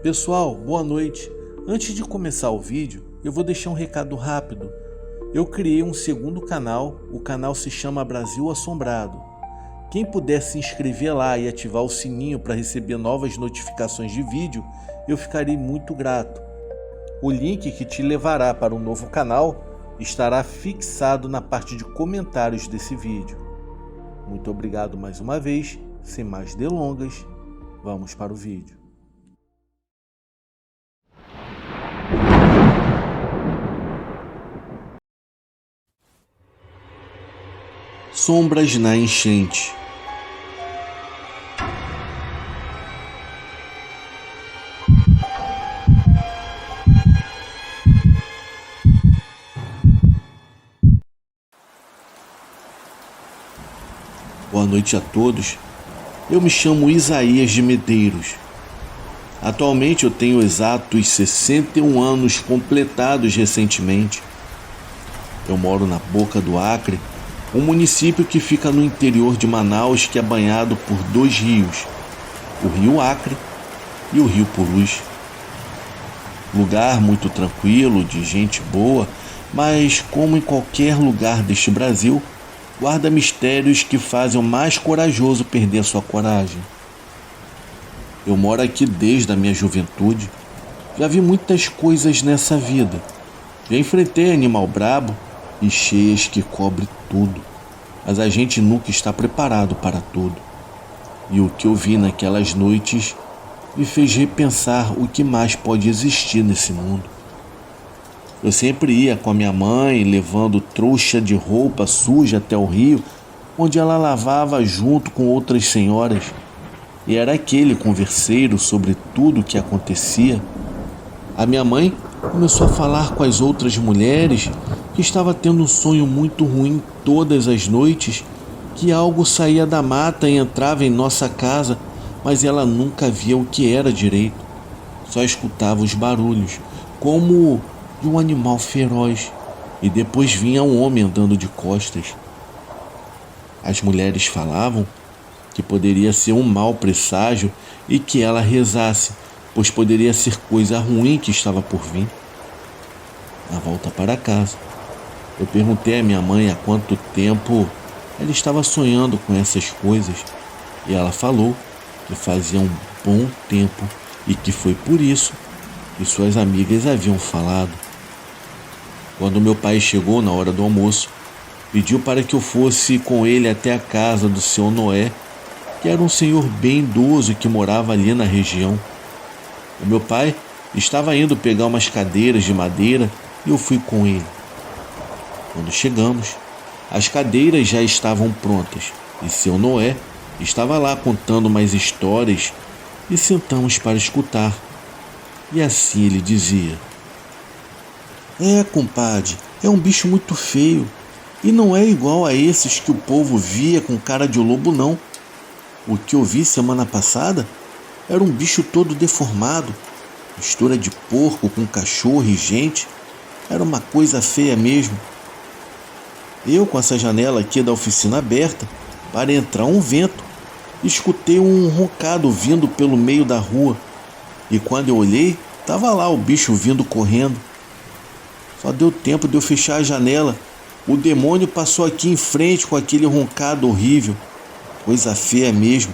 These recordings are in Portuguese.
Pessoal, boa noite. Antes de começar o vídeo, eu vou deixar um recado rápido. Eu criei um segundo canal, o canal se chama Brasil Assombrado. Quem puder se inscrever lá e ativar o sininho para receber novas notificações de vídeo, eu ficarei muito grato. O link que te levará para o novo canal estará fixado na parte de comentários desse vídeo. Muito obrigado mais uma vez, sem mais delongas, vamos para o vídeo. Sombras na enchente. Boa noite a todos. Eu me chamo Isaías de Medeiros. Atualmente eu tenho exatos 61 anos completados recentemente. Eu moro na Boca do Acre, um município que fica no interior de Manaus, que é banhado por dois rios, o Rio Acre e o Rio Purus. Lugar muito tranquilo, de gente boa, mas como em qualquer lugar deste Brasil, guarda mistérios que fazem o mais corajoso perder sua coragem. Eu moro aqui desde a minha juventude, já vi muitas coisas nessa vida, já enfrentei animal brabo e cheias que cobre tudo, mas a gente nunca está preparado para tudo. E o que eu vi naquelas noites me fez repensar o que mais pode existir nesse mundo. Eu sempre ia com a minha mãe levando trouxa de roupa suja até o rio, onde ela lavava junto com outras senhoras, e era aquele converseiro sobre tudo o que acontecia. A minha mãe começou a falar com as outras mulheres que estava tendo um sonho muito ruim todas as noites, que algo saía da mata e entrava em nossa casa, mas ela nunca via o que era direito. Só escutava os barulhos, como de um animal feroz, e depois vinha um homem andando de costas. As mulheres falavam que poderia ser um mau presságio e que ela rezasse, pois poderia ser coisa ruim que estava por vir. Na volta para casa, eu perguntei à minha mãe há quanto tempo ela estava sonhando com essas coisas, e ela falou que fazia um bom tempo e que foi por isso que suas amigas haviam falado. Quando meu pai chegou na hora do almoço, pediu para que eu fosse com ele até a casa do seu Noé, que era um senhor bem idoso que morava ali na região. O meu pai estava indo pegar umas cadeiras de madeira e eu fui com ele. Quando chegamos, as cadeiras já estavam prontas e seu Noé estava lá contando mais histórias e sentamos para escutar. E assim ele dizia: compadre, é um bicho muito feio e não é igual a esses que o povo via com cara de lobo, não. O que eu vi semana passada era um bicho todo deformado, mistura de porco com cachorro e gente. Era uma coisa feia mesmo. Eu, com essa janela aqui da oficina aberta, para entrar um vento, escutei um roncado vindo pelo meio da rua, e quando eu olhei, estava lá o bicho vindo correndo. Só deu tempo de eu fechar a janela. O demônio passou aqui em frente com aquele roncado horrível. Coisa feia mesmo.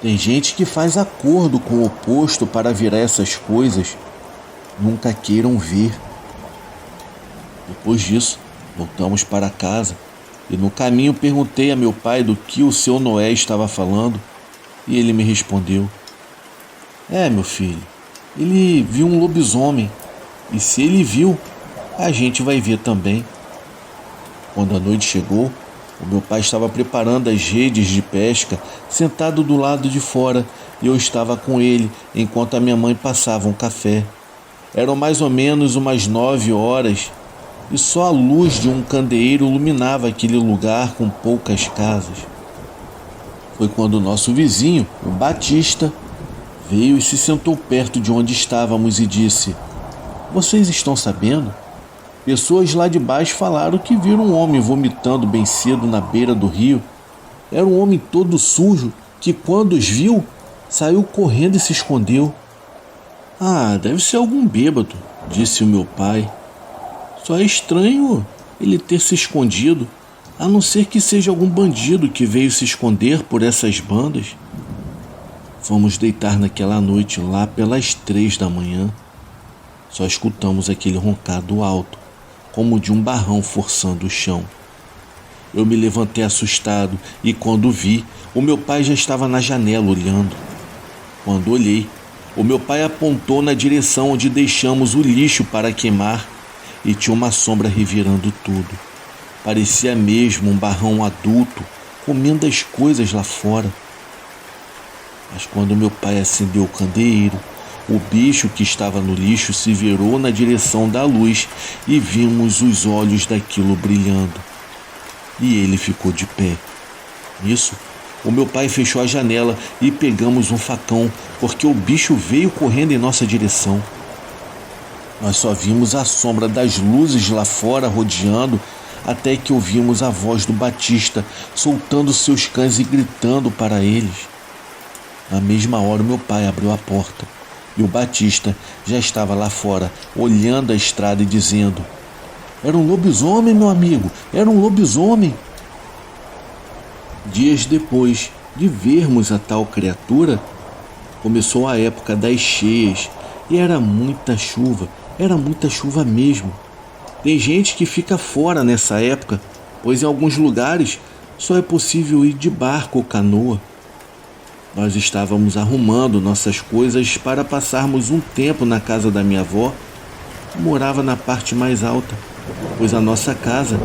Tem gente que faz acordo com o oposto para virar essas coisas. Nunca queiram ver. Depois disso, voltamos para casa e no caminho perguntei a meu pai do que o seu Noé estava falando e ele me respondeu: meu filho, ele viu um lobisomem e se ele viu, a gente vai ver também. Quando a noite chegou, o meu pai estava preparando as redes de pesca, sentado do lado de fora, e eu estava com ele enquanto a minha mãe passava um café. Eram mais ou menos umas 9 horas, e só a luz de um candeeiro iluminava aquele lugar com poucas casas. Foi quando o nosso vizinho, o Batista, veio e se sentou perto de onde estávamos e disse: "Vocês estão sabendo? Pessoas lá de baixo falaram que viram um homem vomitando bem cedo na beira do rio. Era um homem todo sujo que, quando os viu, saiu correndo e se escondeu. Ah, deve ser algum bêbado, disse o meu pai. Só é estranho ele ter se escondido, a não ser que seja algum bandido que veio se esconder por essas bandas. Fomos deitar naquela noite lá pelas 3 da manhã. Só escutamos aquele roncado alto, como de um barrão forçando o chão. Eu me levantei assustado e quando vi, o meu pai já estava na janela olhando. Quando olhei, o meu pai apontou na direção onde deixamos o lixo para queimar e tinha uma sombra revirando tudo. Parecia mesmo um barrão adulto comendo as coisas lá fora. Mas quando meu pai acendeu o candeeiro, o bicho que estava no lixo se virou na direção da luz e vimos os olhos daquilo brilhando. E ele ficou de pé. Nisso, o meu pai fechou a janela e pegamos um facão, porque o bicho veio correndo em nossa direção. Nós só vimos a sombra das luzes lá fora rodeando, até que ouvimos a voz do Batista soltando seus cães e gritando para eles. Na mesma hora, o meu pai abriu a porta e o Batista já estava lá fora, olhando a estrada e dizendo: "Era um lobisomem, meu amigo, era um lobisomem." Dias depois de vermos a tal criatura, começou a época das cheias e era muita chuva mesmo. Tem gente que fica fora nessa época, pois em alguns lugares só é possível ir de barco ou canoa. Nós estávamos arrumando nossas coisas para passarmos um tempo na casa da minha avó, que morava na parte mais alta, pois a nossa casa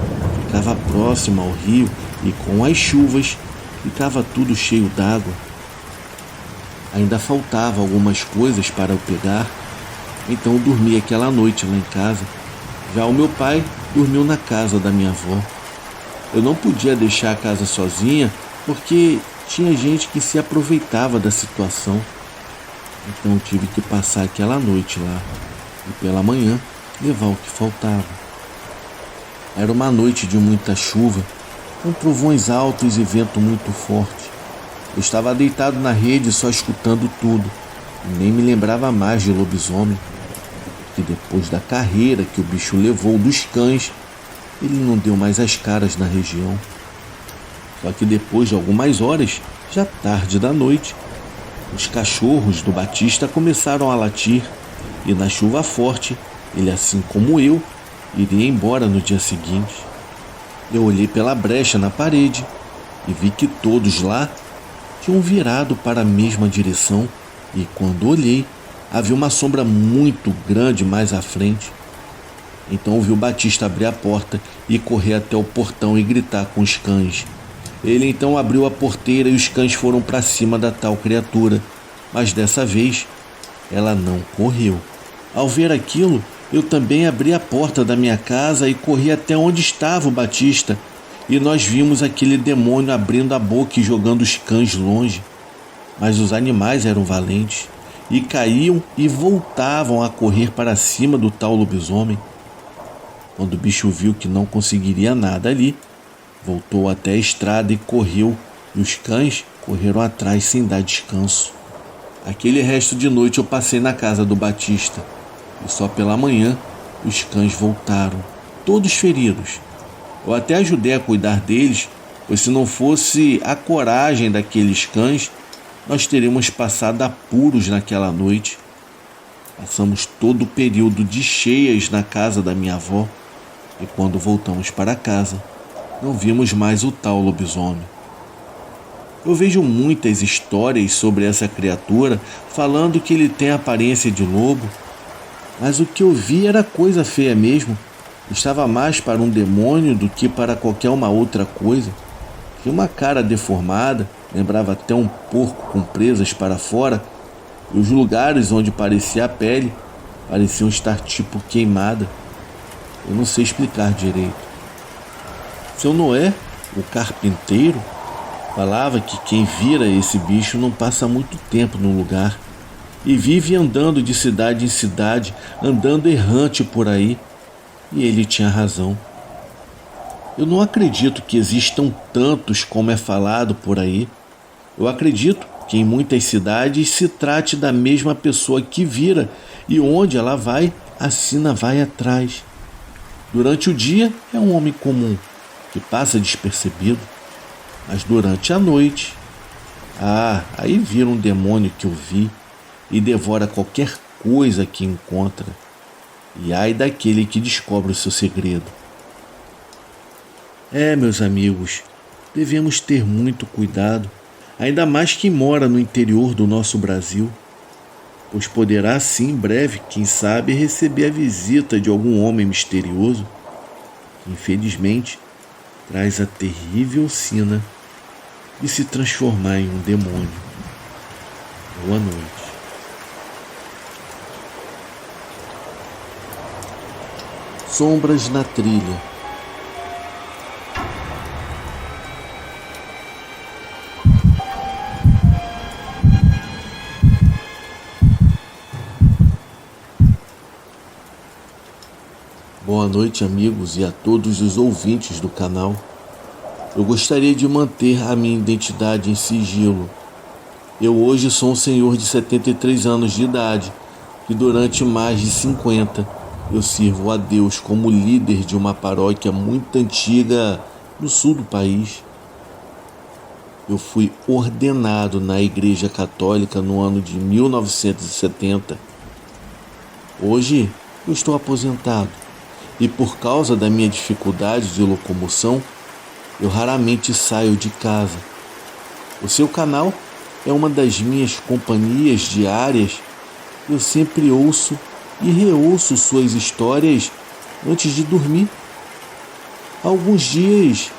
ficava próxima ao rio e com as chuvas ficava tudo cheio d'água. Ainda faltava algumas coisas para eu pegar, então eu dormi aquela noite lá em casa. Já o meu pai dormiu na casa da minha avó. Eu não podia deixar a casa sozinha porque tinha gente que se aproveitava da situação. Então eu tive que passar aquela noite lá e pela manhã levar o que faltava. Era uma noite de muita chuva, com trovões altos e vento muito forte. Eu estava deitado na rede só escutando tudo e nem me lembrava mais de lobisomem, porque depois da carreira que o bicho levou dos cães, ele não deu mais as caras na região. Só que depois de algumas horas, já tarde da noite, os cachorros do Batista começaram a latir e na chuva forte, ele, assim como eu, iria embora no dia seguinte. Eu olhei pela brecha na parede e vi que todos lá tinham virado para a mesma direção e quando olhei, havia uma sombra muito grande mais à frente. Então ouvi o Batista abrir a porta e correr até o portão e gritar com os cães. Ele então abriu a porteira e os cães foram para cima da tal criatura, mas dessa vez ela não correu. Ao ver aquilo, eu também abri a porta da minha casa e corri até onde estava o Batista, e nós vimos aquele demônio abrindo a boca e jogando os cães longe. Mas os animais eram valentes e caíam e voltavam a correr para cima do tal lobisomem. Quando o bicho viu que não conseguiria nada ali, voltou até a estrada e correu, e os cães correram atrás sem dar descanso. Aquele resto de noite eu passei na casa do Batista, e só pela manhã os cães voltaram, todos feridos. Eu até ajudei a cuidar deles, pois se não fosse a coragem daqueles cães, nós teríamos passado apuros naquela noite. Passamos todo o período de cheias na casa da minha avó, e quando voltamos para casa, não vimos mais o tal lobisomem. Eu vejo muitas histórias sobre essa criatura falando que ele tem a aparência de lobo, mas o que eu vi era coisa feia mesmo. Estava mais para um demônio do que para qualquer uma outra coisa. Tinha uma cara deformada, lembrava até um porco com presas para fora, e os lugares onde parecia a pele pareciam estar tipo queimada. Eu não sei explicar direito. Seu Noé, o carpinteiro, falava que quem vira esse bicho não passa muito tempo num lugar e vive andando de cidade em cidade, andando errante por aí. E ele tinha razão. Eu não acredito que existam tantos como é falado por aí. Eu acredito que em muitas cidades se trate da mesma pessoa que vira e onde ela vai, a sina vai atrás. Durante o dia é um homem comum, que passa despercebido, mas durante a noite, aí vira um demônio que eu vi e devora qualquer coisa que encontra. E ai daquele que descobre o seu segredo. Meus amigos, devemos ter muito cuidado, ainda mais quem mora no interior do nosso Brasil, pois poderá sim em breve, quem sabe, receber a visita de algum homem misterioso, que infelizmente traz a terrível sina de se transformar em um demônio. Boa noite. Sombras na trilha. Boa noite, amigos, e a todos os ouvintes do canal. Eu gostaria de manter a minha identidade em sigilo. Eu hoje sou um senhor de 73 anos de idade e durante mais de 50 eu sirvo a Deus como líder de uma paróquia muito antiga no sul do país. Eu fui ordenado na Igreja Católica no ano de 1970. Hoje eu estou aposentado e por causa da minha dificuldade de locomoção, eu raramente saio de casa. O seu canal é uma das minhas companhias diárias. Eu sempre ouço e reouço suas histórias antes de dormir. Há alguns dias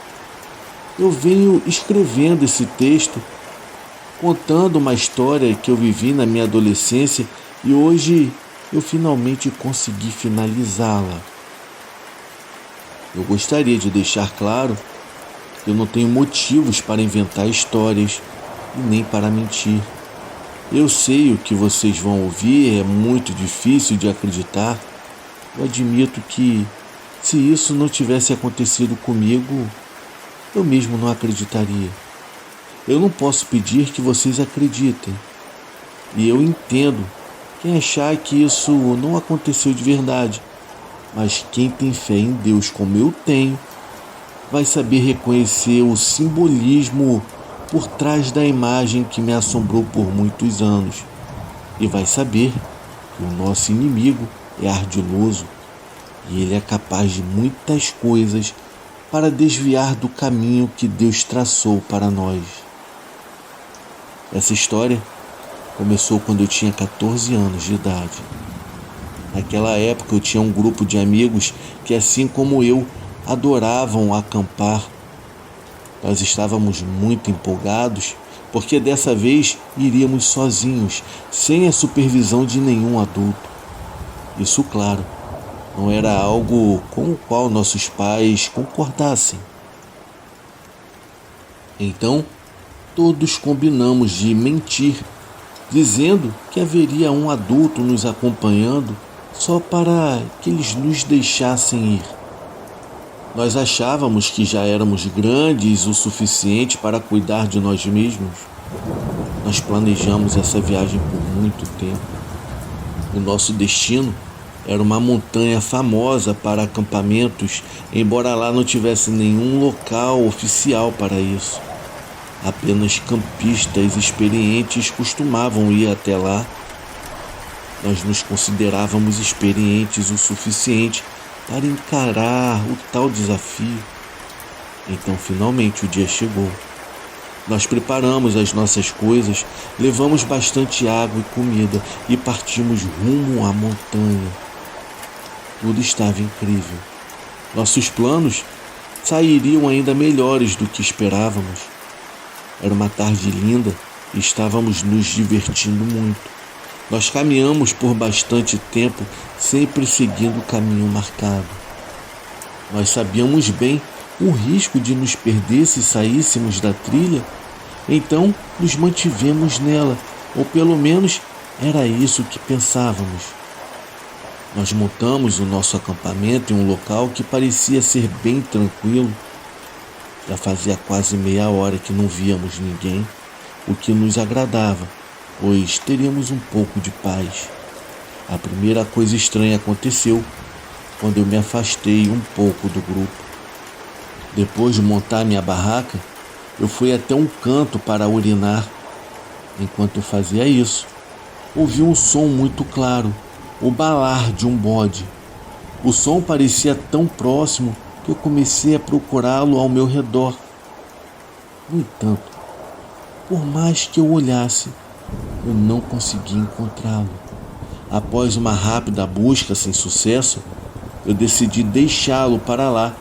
eu venho escrevendo esse texto, contando uma história que eu vivi na minha adolescência e hoje eu finalmente consegui finalizá-la. Eu gostaria de deixar claro que eu não tenho motivos para inventar histórias e nem para mentir. Eu sei o que vocês vão ouvir, é muito difícil de acreditar. Eu admito que, se isso não tivesse acontecido comigo, eu mesmo não acreditaria. Eu não posso pedir que vocês acreditem. E eu entendo quem achar que isso não aconteceu de verdade. Mas quem tem fé em Deus como eu tenho, vai saber reconhecer o simbolismo por trás da imagem que me assombrou por muitos anos. E vai saber que o nosso inimigo é ardiloso e ele é capaz de muitas coisas para desviar do caminho que Deus traçou para nós. Essa história começou quando eu tinha 14 anos de idade. Naquela época eu tinha um grupo de amigos que, assim como eu, adoravam acampar. Nós estávamos muito empolgados porque dessa vez iríamos sozinhos, sem a supervisão de nenhum adulto. Isso, claro, não era algo com o qual nossos pais concordassem. Então, todos combinamos de mentir, dizendo que haveria um adulto nos acompanhando só para que eles nos deixassem ir. Nós achávamos que já éramos grandes o suficiente para cuidar de nós mesmos. Nós planejamos essa viagem por muito tempo. O nosso destino era uma montanha famosa para acampamentos, embora lá não tivesse nenhum local oficial para isso. Apenas campistas experientes costumavam ir até lá. Nós nos considerávamos experientes o suficiente para encarar o tal desafio. Então, finalmente, o dia chegou. Nós preparamos as nossas coisas, levamos bastante água e comida e partimos rumo à montanha. Tudo estava incrível. Nossos planos sairiam ainda melhores do que esperávamos. Era uma tarde linda e estávamos nos divertindo muito. Nós caminhamos por bastante tempo, sempre seguindo o caminho marcado. Nós sabíamos bem o risco de nos perder se saíssemos da trilha, então nos mantivemos nela, ou pelo menos era isso que pensávamos. Nós montamos o nosso acampamento em um local que parecia ser bem tranquilo. Já fazia quase meia hora que não víamos ninguém, o que nos agradava, pois teríamos um pouco de paz. A primeira coisa estranha aconteceu quando eu me afastei um pouco do grupo. Depois de montar minha barraca, eu fui até um canto para urinar. Enquanto eu fazia isso, ouvi um som muito claro, o balar de um bode. O som parecia tão próximo que eu comecei a procurá-lo ao meu redor. No entanto, por mais que eu olhasse, eu não conseguia encontrá-lo. Após uma rápida busca sem sucesso, eu decidi deixá-lo para lá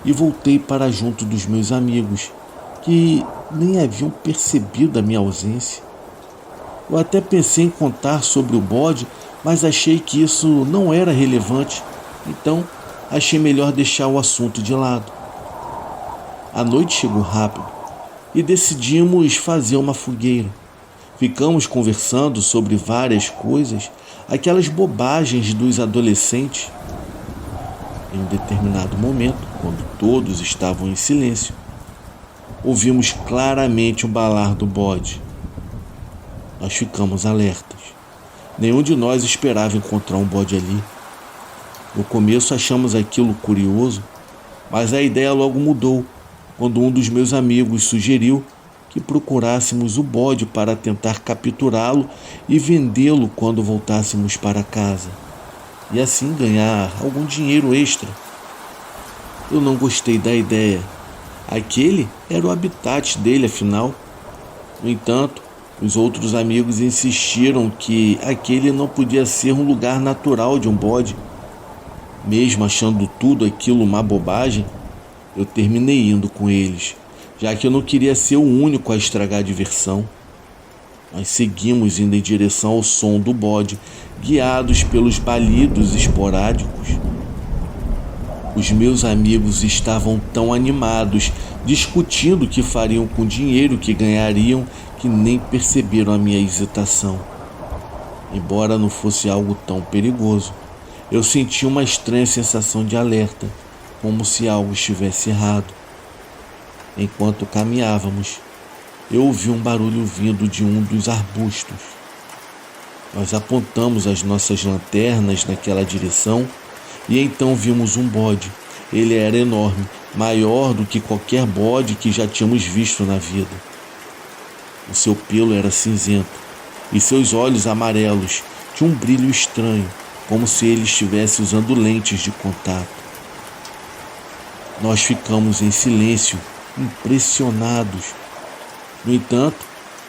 e voltei para junto dos meus amigos, que nem haviam percebido a minha ausência. Eu até pensei em contar sobre o bode, mas achei que isso não era relevante, então achei melhor deixar o assunto de lado. A noite chegou rápido e decidimos fazer uma fogueira. Ficamos conversando sobre várias coisas, aquelas bobagens dos adolescentes. Em um determinado momento, quando todos estavam em silêncio, ouvimos claramente o balar do bode. Nós ficamos alertas. Nenhum de nós esperava encontrar um bode ali. No começo achamos aquilo curioso, mas a ideia logo mudou quando um dos meus amigos sugeriu que procurássemos o bode para tentar capturá-lo e vendê-lo quando voltássemos para casa, e assim ganhar algum dinheiro extra. Eu não gostei da ideia. Aquele era o habitat dele, afinal. No entanto, os outros amigos insistiram que aquele não podia ser um lugar natural de um bode. Mesmo achando tudo aquilo uma bobagem, eu terminei indo com eles, já que eu não queria ser o único a estragar a diversão. Nós seguimos indo em direção ao som do bode, guiados pelos balidos esporádicos. Os meus amigos estavam tão animados, discutindo o que fariam com o dinheiro que ganhariam, que nem perceberam a minha hesitação. Embora não fosse algo tão perigoso, eu senti uma estranha sensação de alerta, como se algo estivesse errado. Enquanto caminhávamos, eu ouvi um barulho vindo de um dos arbustos. Nós apontamos as nossas lanternas naquela direção e então vimos um bode. Ele era enorme, maior do que qualquer bode que já tínhamos visto na vida. O seu pelo era cinzento e seus olhos amarelos tinham um brilho estranho, como se ele estivesse usando lentes de contato. Nós ficamos em silêncio, impressionados. No entanto,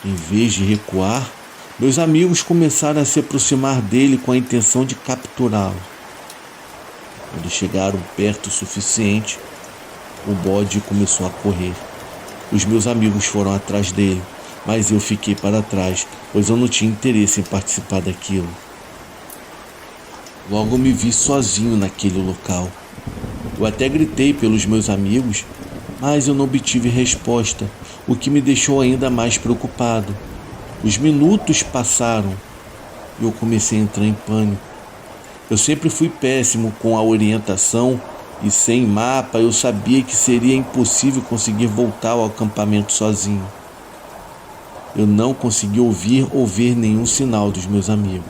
em vez de recuar, meus amigos começaram a se aproximar dele com a intenção de capturá-lo. Quando chegaram perto o suficiente, o bode começou a correr. Os meus amigos foram atrás dele, mas eu fiquei para trás, pois eu não tinha interesse em participar daquilo. Logo me vi sozinho naquele local. Eu até gritei pelos meus amigos, mas eu não obtive resposta, o que me deixou ainda mais preocupado. Os minutos passaram e eu comecei a entrar em pânico. Eu sempre fui péssimo com a orientação e sem mapa eu sabia que seria impossível conseguir voltar ao acampamento sozinho. Eu não consegui ouvir ou ver nenhum sinal dos meus amigos.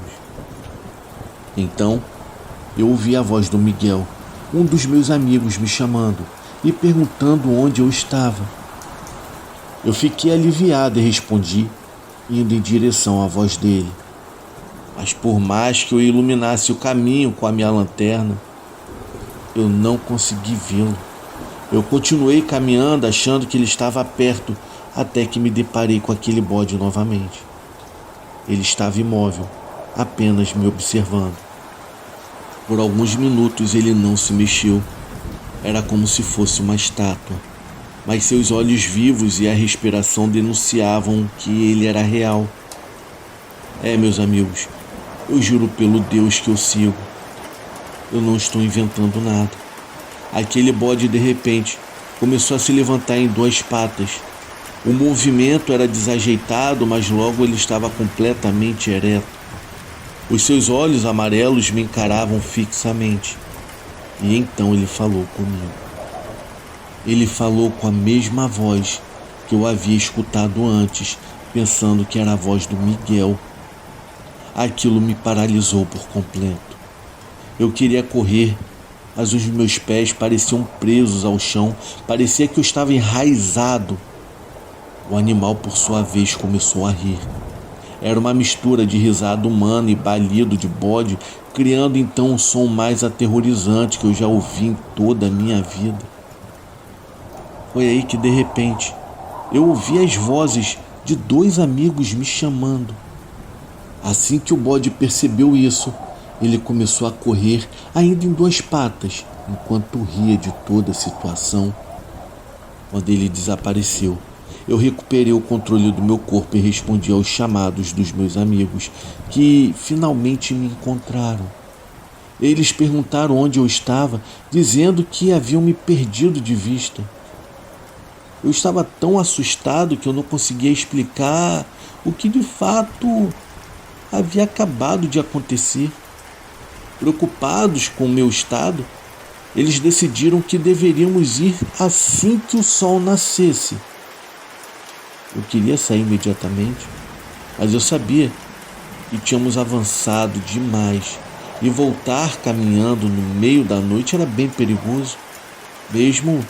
Então, eu ouvi a voz do Miguel, um dos meus amigos, me chamando e perguntando onde eu estava. Eu fiquei aliviado e respondi, indo em direção à voz dele. Mas por mais que eu iluminasse o caminho com a minha lanterna, eu não consegui vê-lo. Eu continuei caminhando achando que ele estava perto, até que me deparei com aquele bode novamente. Ele estava imóvel, apenas me observando. Por alguns minutos ele não se mexeu. Era como se fosse uma estátua, mas seus olhos vivos e a respiração denunciavam que ele era real. Meus amigos, eu juro pelo Deus que eu sigo. Eu não estou inventando nada. Aquele bode de repente começou a se levantar em 2 patas. O movimento era desajeitado, mas logo ele estava completamente ereto. Os seus olhos amarelos me encaravam fixamente. E então ele falou comigo. Ele falou com a mesma voz que eu havia escutado antes, pensando que era a voz do Miguel. Aquilo me paralisou por completo. Eu queria correr, mas os meus pés pareciam presos ao chão, parecia que eu estava enraizado. O animal, por sua vez, começou a rir. Era uma mistura de risada humana e balido de bode, criando então um som mais aterrorizante que eu já ouvi em toda a minha vida. Foi aí que, de repente, eu ouvi as vozes de 2 amigos me chamando. Assim que o bode percebeu isso, ele começou a correr, ainda em 2 patas, enquanto ria de toda a situação. Quando ele desapareceu, eu recuperei o controle do meu corpo e respondi aos chamados dos meus amigos, que finalmente me encontraram. Eles perguntaram onde eu estava, dizendo que haviam me perdido de vista. Eu estava tão assustado que eu não conseguia explicar o que de fato havia acabado de acontecer. Preocupados com o meu estado, eles decidiram que deveríamos ir assim que o sol nascesse. Eu queria sair imediatamente, mas eu sabia que tínhamos avançado demais e voltar caminhando no meio da noite era bem perigoso, mesmo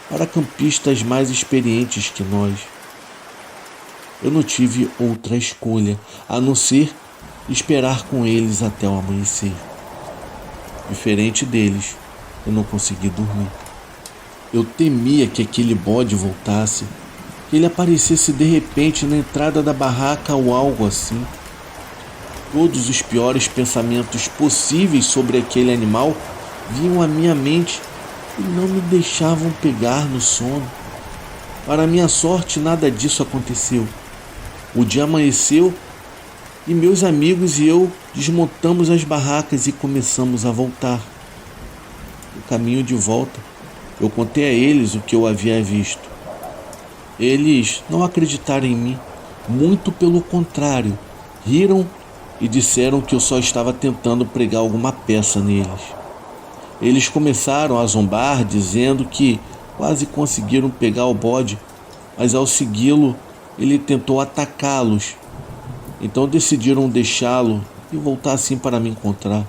para campistas mais experientes que nós. Eu não tive outra escolha a não ser esperar com eles até o amanhecer. Diferente deles, eu não consegui dormir. Eu temia que aquele bode voltasse, que ele aparecesse de repente na entrada da barraca ou algo assim. Todos os piores pensamentos possíveis sobre aquele animal vinham à minha mente e não me deixavam pegar no sono. Para minha sorte, nada disso aconteceu. O dia amanheceu e meus amigos e eu desmontamos as barracas e começamos a voltar. No caminho de volta, eu contei a eles o que eu havia visto. Eles não acreditaram em mim, muito pelo contrário, riram e disseram que eu só estava tentando pregar alguma peça neles. Eles começaram a zombar, dizendo que quase conseguiram pegar o bode, mas ao segui-lo, ele tentou atacá-los. Então decidiram deixá-lo e voltar assim para me encontrar.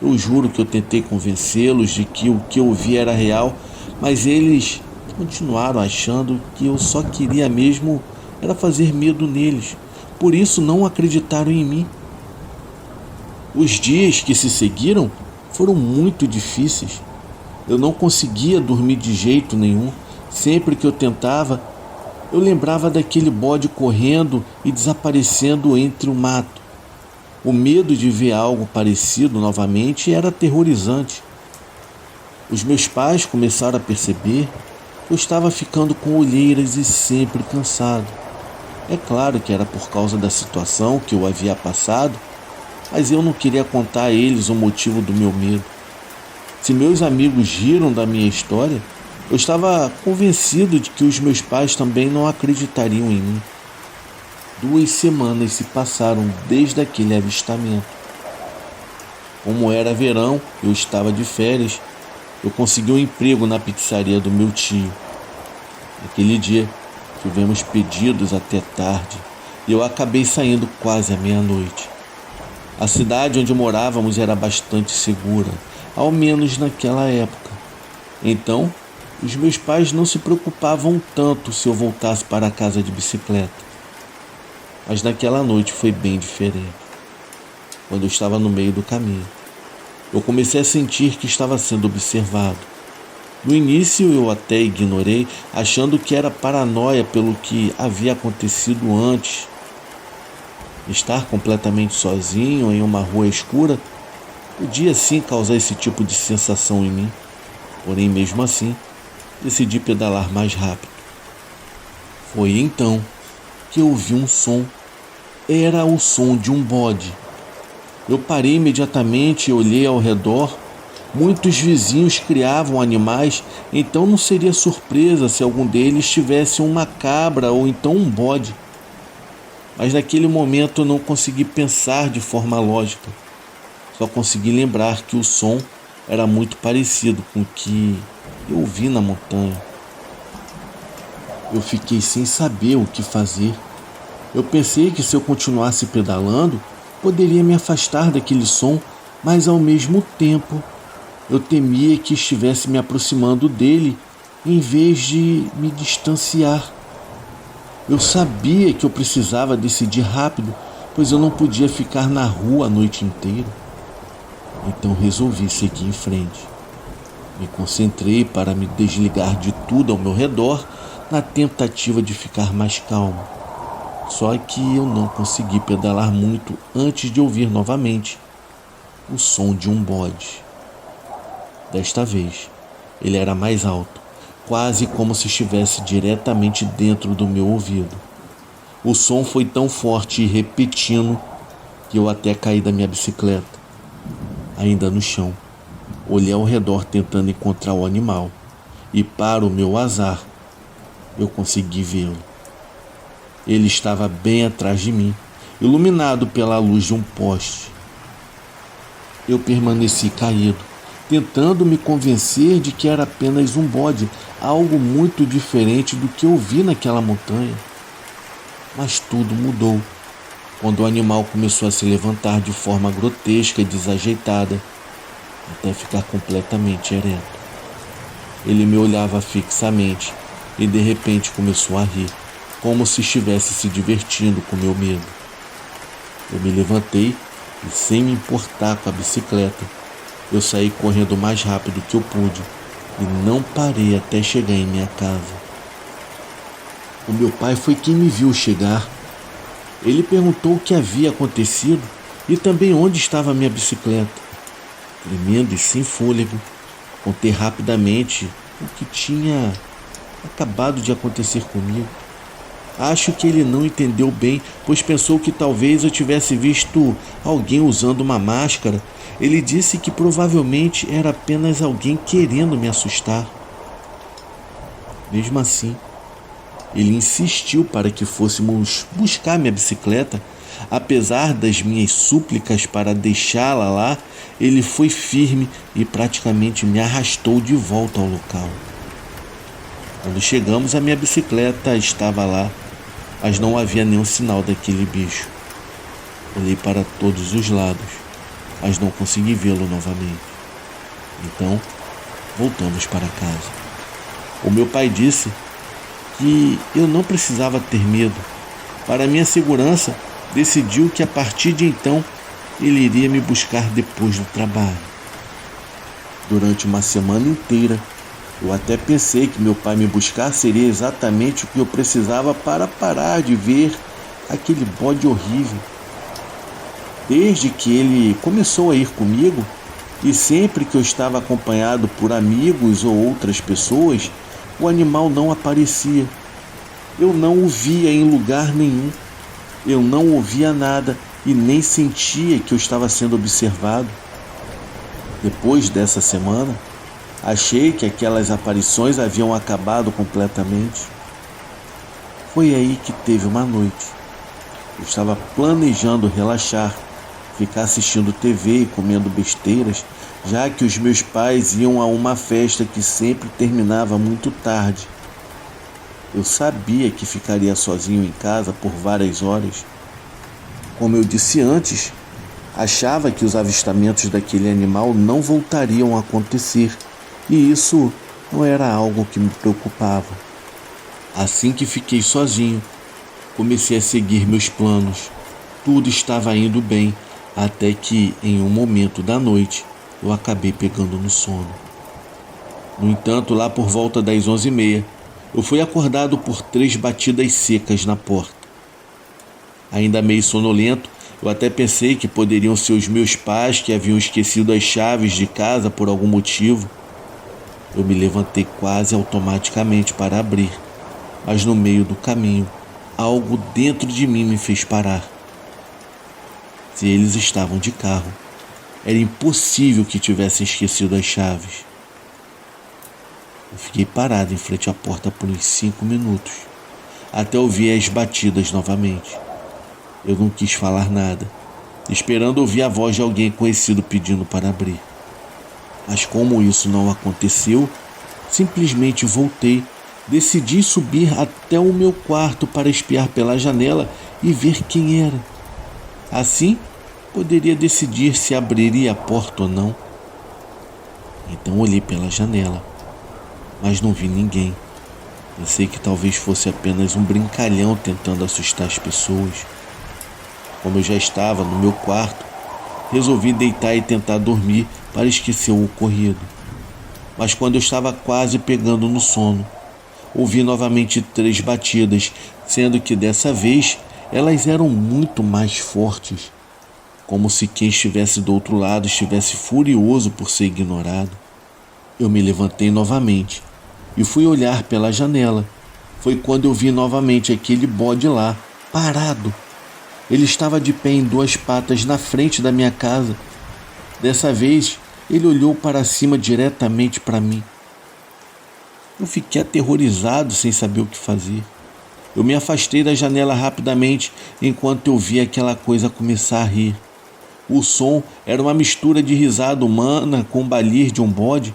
Eu juro que eu tentei convencê-los de que o que eu vi era real, mas eles continuaram achando que eu só queria mesmo era fazer medo neles. Por isso não acreditaram em mim. Os dias que se seguiram foram muito difíceis. Eu não conseguia dormir de jeito nenhum. Sempre que eu tentava, eu lembrava daquele bode correndo e desaparecendo entre o mato. O medo de ver algo parecido novamente era aterrorizante. Os meus pais começaram a perceber que eu estava ficando com olheiras e sempre cansado. É claro que era por causa da situação que eu havia passado, mas eu não queria contar a eles o motivo do meu medo. Se meus amigos riram da minha história, eu estava convencido de que os meus pais também não acreditariam em mim. 2 semanas se passaram desde aquele avistamento. Como era verão, eu estava de férias, eu consegui um emprego na pizzaria do meu tio. Naquele dia, tivemos pedidos até tarde e eu acabei saindo quase à meia-noite. A cidade onde morávamos era bastante segura, ao menos naquela época. Então, os meus pais não se preocupavam tanto se eu voltasse para casa de bicicleta. Mas naquela noite foi bem diferente. Quando eu estava no meio do caminho, eu comecei a sentir que estava sendo observado. No início eu até ignorei, achando que era paranoia pelo que havia acontecido antes. Estar completamente sozinho em uma rua escura podia sim causar esse tipo de sensação em mim. Porém, mesmo assim, decidi pedalar mais rápido. Foi então que eu ouvi um som. Era o som de um bode. Eu parei imediatamente e olhei ao redor. Muitos vizinhos criavam animais, então não seria surpresa se algum deles tivesse uma cabra ou então um bode. Mas naquele momento eu não consegui pensar de forma lógica. Só consegui lembrar que o som era muito parecido com o que eu ouvi na montanha. Eu fiquei sem saber o que fazer. Eu pensei que se eu continuasse pedalando, poderia me afastar daquele som, mas ao mesmo tempo eu temia que estivesse me aproximando dele em vez de me distanciar. Eu sabia que eu precisava decidir rápido, pois eu não podia ficar na rua a noite inteira. Então resolvi seguir em frente. Me concentrei para me desligar de tudo ao meu redor na tentativa de ficar mais calmo. Só que eu não consegui pedalar muito antes de ouvir novamente o som de um bode. Desta vez, ele era mais alto, quase como se estivesse diretamente dentro do meu ouvido. O som foi tão forte e repentino que eu até caí da minha bicicleta. Ainda no chão, olhei ao redor tentando encontrar o animal e, para o meu azar, eu consegui vê-lo. Ele estava bem atrás de mim, iluminado pela luz de um poste. Eu permaneci caído, tentando me convencer de que era apenas um bode, algo muito diferente do que eu vi naquela montanha. Mas tudo mudou quando o animal começou a se levantar de forma grotesca e desajeitada, até ficar completamente ereto. Ele me olhava fixamente e de repente começou a rir, como se estivesse se divertindo com meu medo. Eu me levantei e, sem me importar com a bicicleta, eu saí correndo o mais rápido que eu pude e não parei até chegar em minha casa. O meu pai foi quem me viu chegar. Ele perguntou o que havia acontecido e também onde estava a minha bicicleta. Tremendo e sem fôlego, contei rapidamente o que tinha acabado de acontecer comigo. Acho que ele não entendeu bem, pois pensou que talvez eu tivesse visto alguém usando uma máscara. Ele disse que provavelmente era apenas alguém querendo me assustar. Mesmo assim, ele insistiu para que fôssemos buscar minha bicicleta. Apesar das minhas súplicas para deixá-la lá, ele foi firme e praticamente me arrastou de volta ao local. Quando chegamos, a minha bicicleta estava lá, mas não havia nenhum sinal daquele bicho. Olhei para todos os lados, mas não consegui vê-lo novamente. Então, voltamos para casa. O meu pai disse que eu não precisava ter medo. Para minha segurança, decidiu que a partir de então ele iria me buscar depois do trabalho. Durante uma semana inteira, eu até pensei que meu pai me buscar seria exatamente o que eu precisava para parar de ver aquele bode horrível. Desde que ele começou a ir comigo, e sempre que eu estava acompanhado por amigos ou outras pessoas, o animal não aparecia. Eu não o via em lugar nenhum. Eu não ouvia nada e nem sentia que eu estava sendo observado. Depois dessa semana, achei que aquelas aparições haviam acabado completamente. Foi aí que teve uma noite. Eu estava planejando relaxar, ficar assistindo TV e comendo besteiras, já que os meus pais iam a uma festa que sempre terminava muito tarde. Eu sabia que ficaria sozinho em casa por várias horas. Como eu disse antes, achava que os avistamentos daquele animal não voltariam a acontecer, e isso não era algo que me preocupava. Assim que fiquei sozinho, comecei a seguir meus planos. Tudo estava indo bem, até que, em um momento da noite, eu acabei pegando no sono. No entanto, lá por volta das 11h30, eu fui acordado por 3 batidas secas na porta. Ainda meio sonolento, eu até pensei que poderiam ser os meus pais que haviam esquecido as chaves de casa por algum motivo. Eu me levantei quase automaticamente para abrir, mas no meio do caminho, algo dentro de mim me fez parar. Se eles estavam de carro, era impossível que tivessem esquecido as chaves. Eu fiquei parado em frente à porta por uns 5 minutos, até ouvir as batidas novamente. Eu não quis falar nada, esperando ouvir a voz de alguém conhecido pedindo para abrir. Mas como isso não aconteceu, simplesmente voltei Decidi subir até o meu quarto para espiar pela janela e ver quem era. Assim, poderia decidir se abriria a porta ou não. Então olhei pela janela, mas não vi ninguém. Pensei que talvez fosse apenas um brincalhão tentando assustar as pessoas. Como eu já estava no meu quarto, resolvi deitar e tentar dormir para esquecer o ocorrido. Mas quando eu estava quase pegando no sono, ouvi novamente 3 batidas, sendo que dessa vez elas eram muito mais fortes, como se quem estivesse do outro lado estivesse furioso por ser ignorado. Eu me levantei novamente e fui olhar pela janela. Foi quando eu vi novamente aquele bode lá, parado. Ele estava de pé em 2 patas na frente da minha casa. Dessa vez, ele olhou para cima diretamente para mim. Eu fiquei aterrorizado, sem saber o que fazer. Eu me afastei da janela rapidamente enquanto eu via aquela coisa começar a rir. O som era uma mistura de risada humana com o balir de um bode.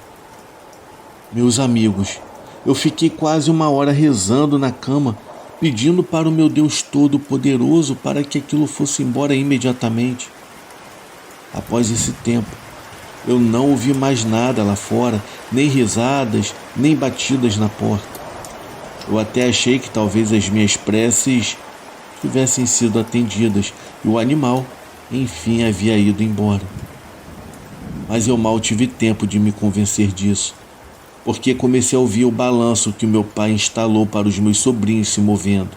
Meus amigos, eu fiquei quase 1 hora rezando na cama, pedindo para o meu Deus Todo-Poderoso para que aquilo fosse embora imediatamente. Após esse tempo, eu não ouvi mais nada lá fora, nem risadas, nem batidas na porta. Eu até achei que talvez as minhas preces tivessem sido atendidas e o animal, enfim, havia ido embora. Mas eu mal tive tempo de me convencer disso, porque comecei a ouvir o balanço que o meu pai instalou para os meus sobrinhos se movendo.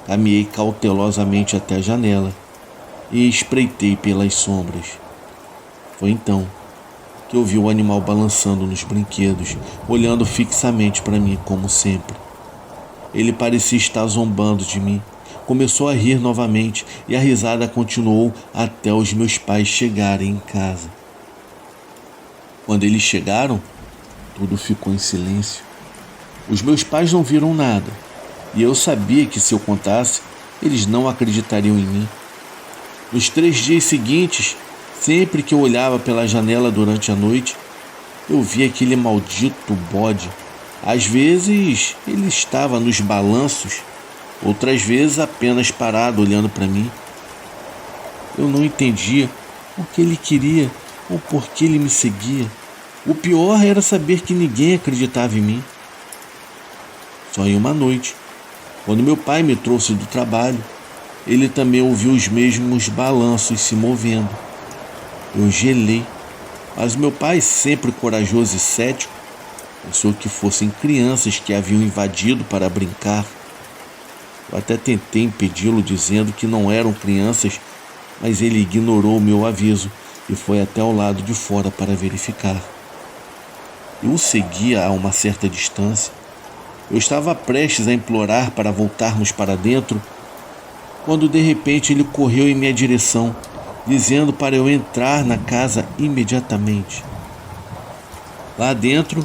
Caminhei cautelosamente até a janela e espreitei pelas sombras. Foi então que eu vi o animal balançando nos brinquedos, olhando fixamente para mim como sempre. Ele parecia estar zombando de mim. Começou a rir novamente e a risada continuou até os meus pais chegarem em casa. Quando eles chegaram, tudo ficou em silêncio. Os meus pais não viram nada, e eu sabia que se eu contasse, eles não acreditariam em mim. Nos 3 dias seguintes, sempre que eu olhava pela janela durante a noite, eu via aquele maldito bode. Às vezes ele estava nos balanços, outras vezes apenas parado olhando para mim. Eu não entendia o que ele queria ou por que ele me seguia. O pior era saber que ninguém acreditava em mim. Só em uma noite, quando meu pai me trouxe do trabalho, ele também ouviu os mesmos balanços se movendo. Eu gelei, mas meu pai, sempre corajoso e cético, pensou que fossem crianças que haviam invadido para brincar. Eu até tentei impedi-lo dizendo que não eram crianças, mas ele ignorou o meu aviso e foi até o lado de fora para verificar. Eu o seguia a uma certa distância. Eu estava prestes a implorar para voltarmos para dentro, quando de repente ele correu em minha direção, dizendo para eu entrar na casa imediatamente. Lá dentro,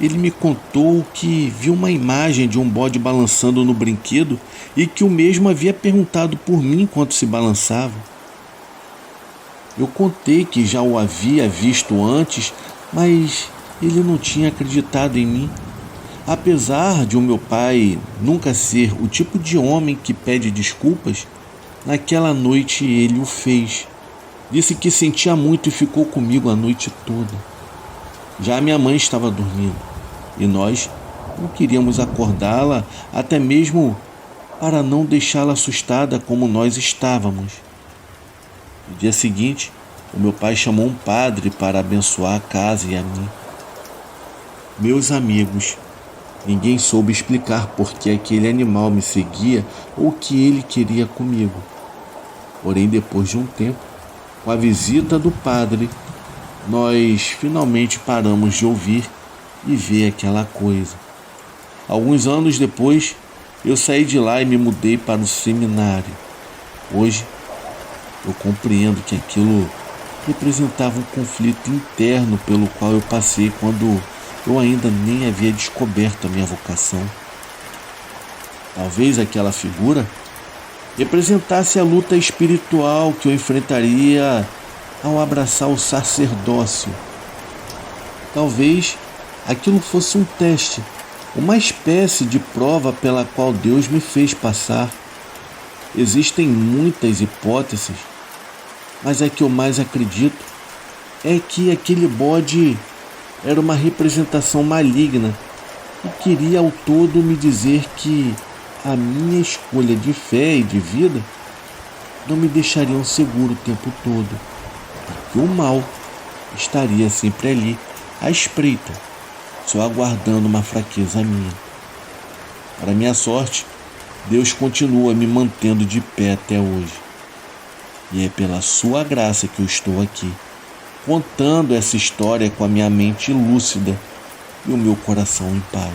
ele me contou que viu uma imagem de um bode balançando no brinquedo e que o mesmo havia perguntado por mim enquanto se balançava. Eu contei que já o havia visto antes, mas ele não tinha acreditado em mim. Apesar de o meu pai nunca ser o tipo de homem que pede desculpas, naquela noite ele o fez. Disse que sentia muito e ficou comigo a noite toda. Já minha mãe estava dormindo e nós não queríamos acordá-la, até mesmo para não deixá-la assustada como nós estávamos. No dia seguinte, o meu pai chamou um padre para abençoar a casa e a mim. Meus amigos, ninguém soube explicar por que aquele animal me seguia ou o que ele queria comigo. Porém, depois de um tempo, com a visita do padre, nós finalmente paramos de ouvir e ver aquela coisa. Alguns anos depois, eu saí de lá e me mudei para o seminário. Hoje, eu compreendo que aquilo representava um conflito interno pelo qual eu passei quando eu ainda nem havia descoberto a minha vocação. Talvez aquela figura representasse a luta espiritual que eu enfrentaria ao abraçar o sacerdócio. Talvez aquilo fosse um teste uma espécie de prova pela qual Deus me fez passar. Existem muitas hipóteses, mas a que eu mais acredito é que aquele bode era uma representação maligna e queria ao todo me dizer que a minha escolha de fé e de vida não me deixariam seguro o tempo todo, e que o mal estaria sempre ali, à espreita, só aguardando uma fraqueza minha. Para minha sorte, Deus continua me mantendo de pé até hoje. E é pela sua graça que eu estou aqui, contando essa história com a minha mente lúcida e o meu coração em paz.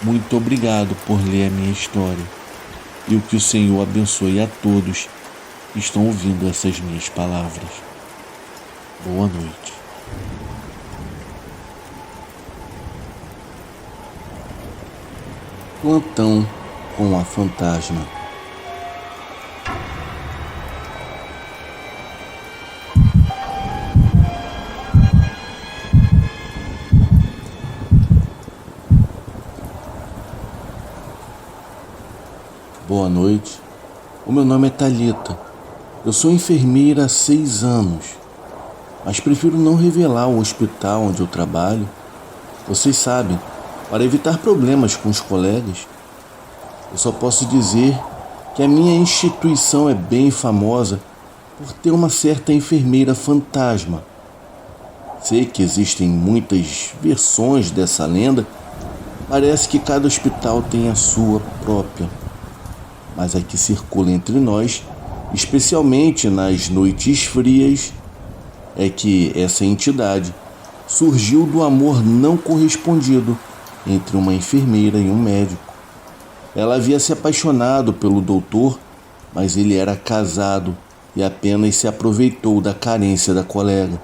Muito obrigado por ler a minha história e o que o Senhor abençoe a todos que estão ouvindo essas minhas palavras. Boa noite. Plantão com a fantasma. Boa noite. O meu nome é Thalita. Eu sou enfermeira há 6 anos, mas prefiro não revelar o hospital onde eu trabalho. Vocês sabem, para evitar problemas com os colegas. Eu só posso dizer que a minha instituição é bem famosa por ter uma certa enfermeira fantasma. Sei que existem muitas versões dessa lenda. Parece que cada hospital tem a sua própria. Mas a que circula entre nós, especialmente nas noites frias, é que essa entidade surgiu do amor não correspondido entre uma enfermeira e um médico. Ela havia se apaixonado pelo doutor, mas ele era casado e apenas se aproveitou da carência da colega.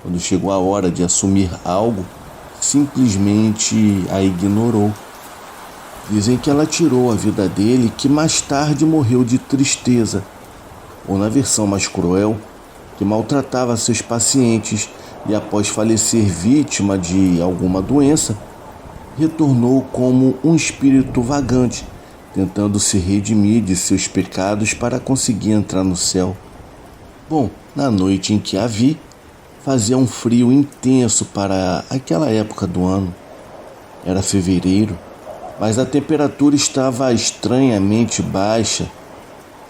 Quando chegou a hora de assumir algo, simplesmente a ignorou. Dizem que ela tirou a vida dele, que mais tarde morreu de tristeza, ou na versão mais cruel, que maltratava seus pacientes e após falecer vítima de alguma doença, retornou como um espírito vagante, tentando se redimir de seus pecados para conseguir entrar no céu. Bom, na noite em que a vi, fazia um frio intenso para aquela época do ano. Era fevereiro, mas a temperatura estava estranhamente baixa.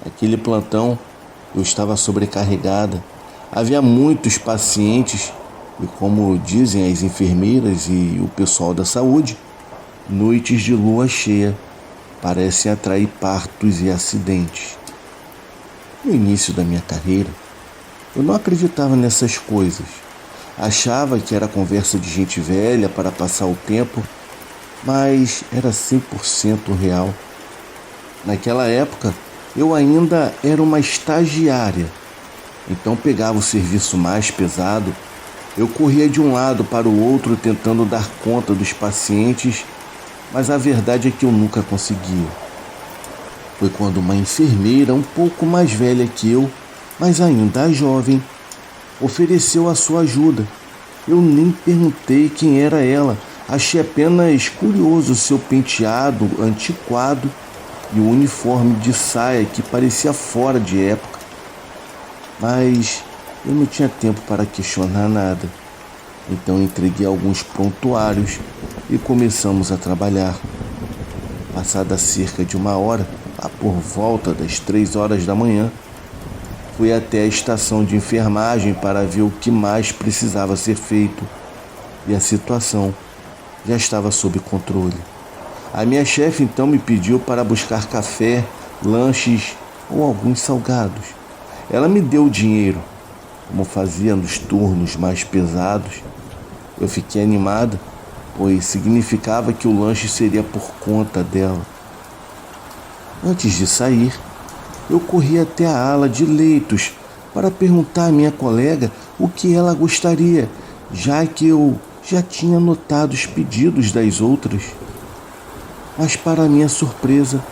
Aquele plantão eu estava sobrecarregada. Havia muitos pacientes e, como dizem as enfermeiras e o pessoal da saúde, noites de lua cheia parecem atrair partos e acidentes. No início da minha carreira, eu não acreditava nessas coisas. Achava que era conversa de gente velha para passar o tempo, mas era 100% real. Naquela época, eu ainda era uma estagiária, então pegava o serviço mais pesado. Eu corria de um lado para o outro tentando dar conta dos pacientes, mas a verdade é que eu nunca conseguia. Foi quando uma enfermeira um pouco mais velha que eu, mas ainda jovem, ofereceu a sua ajuda. Eu nem perguntei quem era ela, achei apenas curioso seu penteado antiquado e o uniforme de saia que parecia fora de época. Mas eu não tinha tempo para questionar nada, então entreguei alguns prontuários e começamos a trabalhar. Passada cerca de 1 hora, lá por volta das 3 horas da manhã, fui até a estação de enfermagem para ver o que mais precisava ser feito, e a situação já estava sob controle. A minha chefe então me pediu para buscar café, lanches ou alguns salgados. Ela me deu o dinheiro, como fazia nos turnos mais pesados. Eu fiquei animada, pois significava que o lanche seria por conta dela. Antes de sair, eu corri até a ala de leitos para perguntar à minha colega o que ela gostaria, já que eu já tinha notado os pedidos das outras. Mas, para minha surpresa,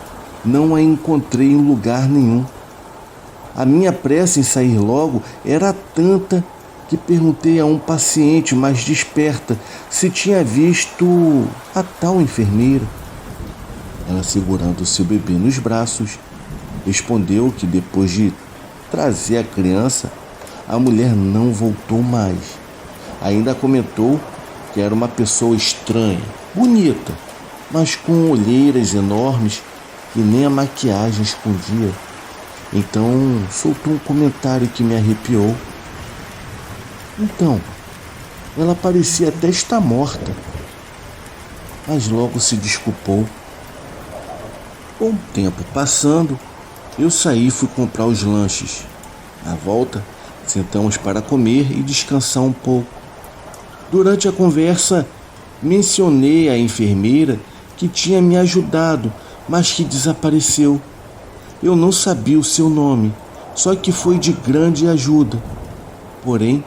não a encontrei em lugar nenhum. A minha pressa em sair logo era tanta que perguntei a um paciente mais desperta se tinha visto a tal enfermeira. Ela, segurando seu bebê nos braços, respondeu que depois de trazer a criança, a mulher não voltou mais. Ainda comentou que era uma pessoa estranha, bonita, mas com olheiras enormes que nem a maquiagem escondia. Então soltou um comentário que me arrepiou. Então, ela parecia até estar morta, mas logo se desculpou. Com o tempo passando, eu saí e fui comprar os lanches. Na volta, sentamos para comer e descansar um pouco. Durante a conversa, mencionei à enfermeira que tinha me ajudado, mas que desapareceu. Eu não sabia o seu nome, só que foi de grande ajuda. Porém,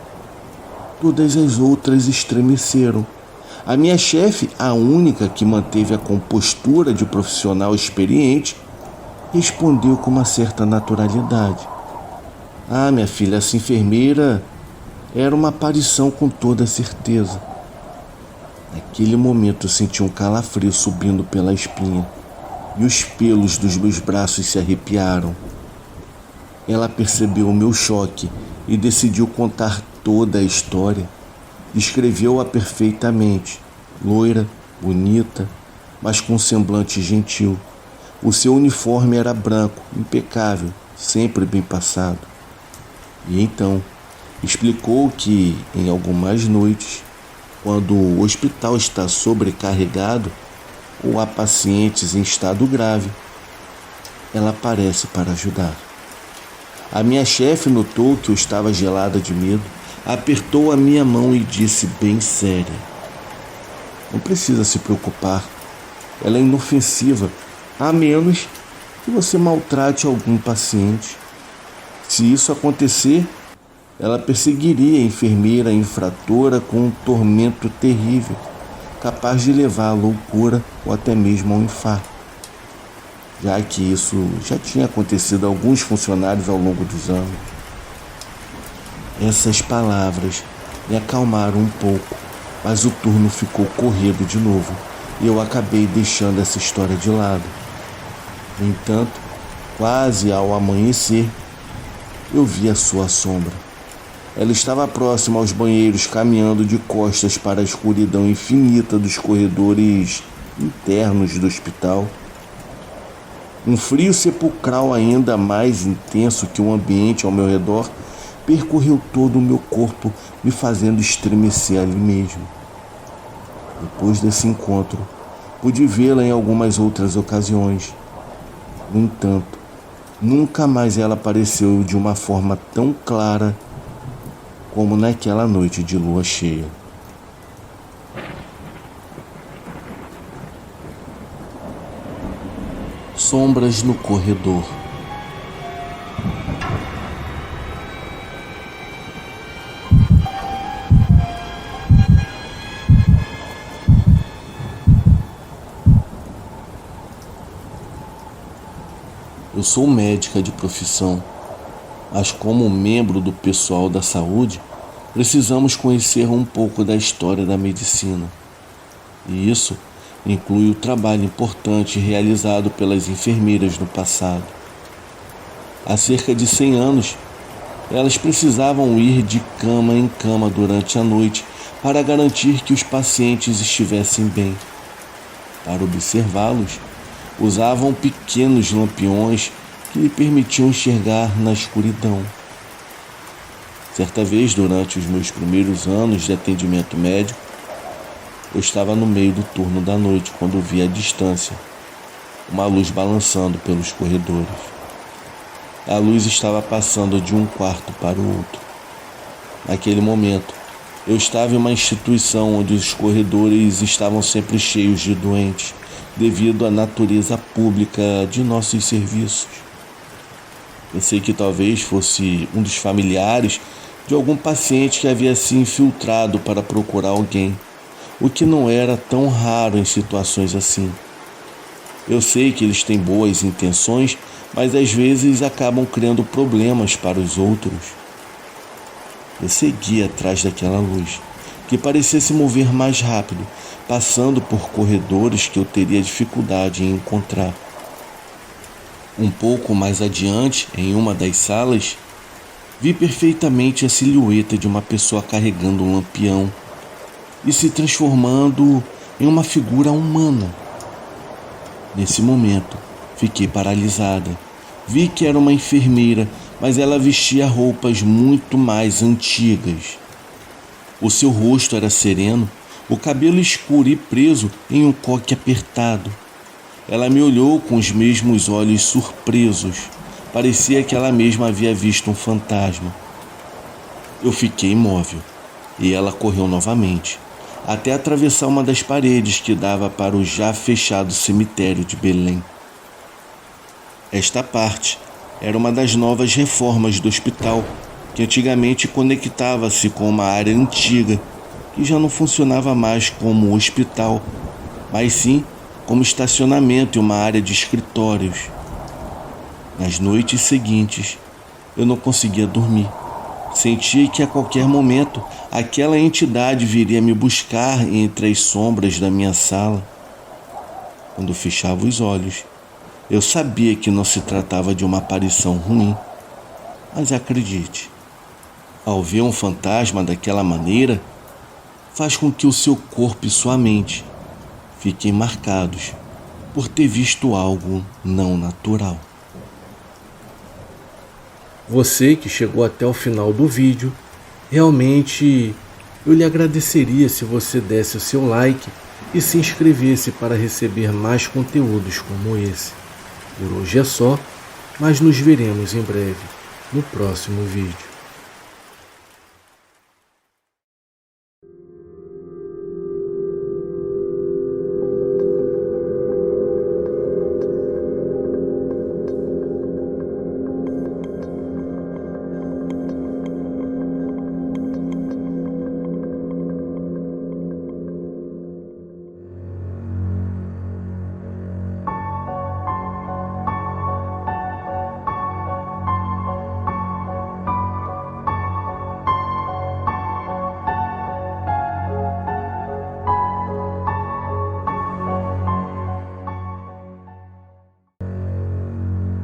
todas as outras estremeceram. A minha chefe, a única que manteve a compostura de profissional experiente, respondeu com uma certa naturalidade. Ah, minha filha, essa enfermeira era uma aparição com toda certeza. Naquele momento eu senti um calafrio subindo pela espinha e os pelos dos meus braços se arrepiaram. Ela percebeu o meu choque e decidiu contar toda a história. Descreveu-a perfeitamente, loira, bonita, mas com um semblante gentil. O seu uniforme era branco, impecável, sempre bem passado. E então, explicou que, em algumas noites, quando o hospital está sobrecarregado ou há pacientes em estado grave, ela aparece para ajudar. A minha chefe notou que eu estava gelada de medo, apertou a minha mão e disse bem séria: não precisa se preocupar, ela é inofensiva, a menos que você maltrate algum paciente. Se isso acontecer, ela perseguiria a enfermeira infratora com um tormento terrível, capaz de levar à loucura ou até mesmo ao infarto, já que isso já tinha acontecido a alguns funcionários ao longo dos anos. Essas palavras me acalmaram um pouco, mas o turno ficou corrido de novo e eu acabei deixando essa história de lado. No entanto, quase ao amanhecer, eu vi a sua sombra. Ela estava próxima aos banheiros, caminhando de costas para a escuridão infinita dos corredores internos do hospital. Um frio sepulcral ainda mais intenso que o ambiente ao meu redor percorreu todo o meu corpo, me fazendo estremecer ali mesmo. Depois desse encontro, pude vê-la em algumas outras ocasiões. No entanto, nunca mais ela apareceu de uma forma tão clara como naquela noite de lua cheia. Sombras no corredor. Eu sou médica de profissão, mas como membro do pessoal da saúde, precisamos conhecer um pouco da história da medicina. E isso inclui o trabalho importante realizado pelas enfermeiras no passado. Há cerca de 100 anos, elas precisavam ir de cama em cama durante a noite para garantir que os pacientes estivessem bem. Para observá-los, usavam pequenos lampiões que lhe permitiam enxergar na escuridão. Certa vez, durante os meus primeiros anos de atendimento médico, eu estava no meio do turno da noite quando vi à distância uma luz balançando pelos corredores. A luz estava passando de um quarto para o outro. Naquele momento, eu estava em uma instituição onde os corredores estavam sempre cheios de doentes, devido à natureza pública de nossos serviços. Pensei que talvez fosse um dos familiares de algum paciente que havia se infiltrado para procurar alguém, o que não era tão raro em situações assim. Eu sei que eles têm boas intenções, mas às vezes acabam criando problemas para os outros. Eu segui atrás daquela luz, que parecia se mover mais rápido, passando por corredores que eu teria dificuldade em encontrar. Um pouco mais adiante, em uma das salas, vi perfeitamente a silhueta de uma pessoa carregando um lampião e se transformando em uma figura humana. Nesse momento, fiquei paralisada. Vi que era uma enfermeira, mas ela vestia roupas muito mais antigas. O seu rosto era sereno, o cabelo escuro e preso em um coque apertado. Ela me olhou com os mesmos olhos surpresos. Parecia que ela mesma havia visto um fantasma. Eu fiquei imóvel e ela correu novamente, até atravessar uma das paredes que dava para o já fechado cemitério de Belém. Esta parte era uma das novas reformas do hospital, que antigamente conectava-se com uma área antiga, que já não funcionava mais como hospital, mas sim como estacionamento e uma área de escritórios. Nas noites seguintes, eu não conseguia dormir. Sentia que a qualquer momento aquela entidade viria me buscar entre as sombras da minha sala. Quando fechava os olhos, eu sabia que não se tratava de uma aparição ruim. Mas acredite, ao ver um fantasma daquela maneira, faz com que o seu corpo e sua mente fiquem marcados por ter visto algo não natural. Você que chegou até o final do vídeo, realmente eu lhe agradeceria se você desse o seu like e se inscrevesse para receber mais conteúdos como esse. Por hoje é só, mas nos veremos em breve no próximo vídeo.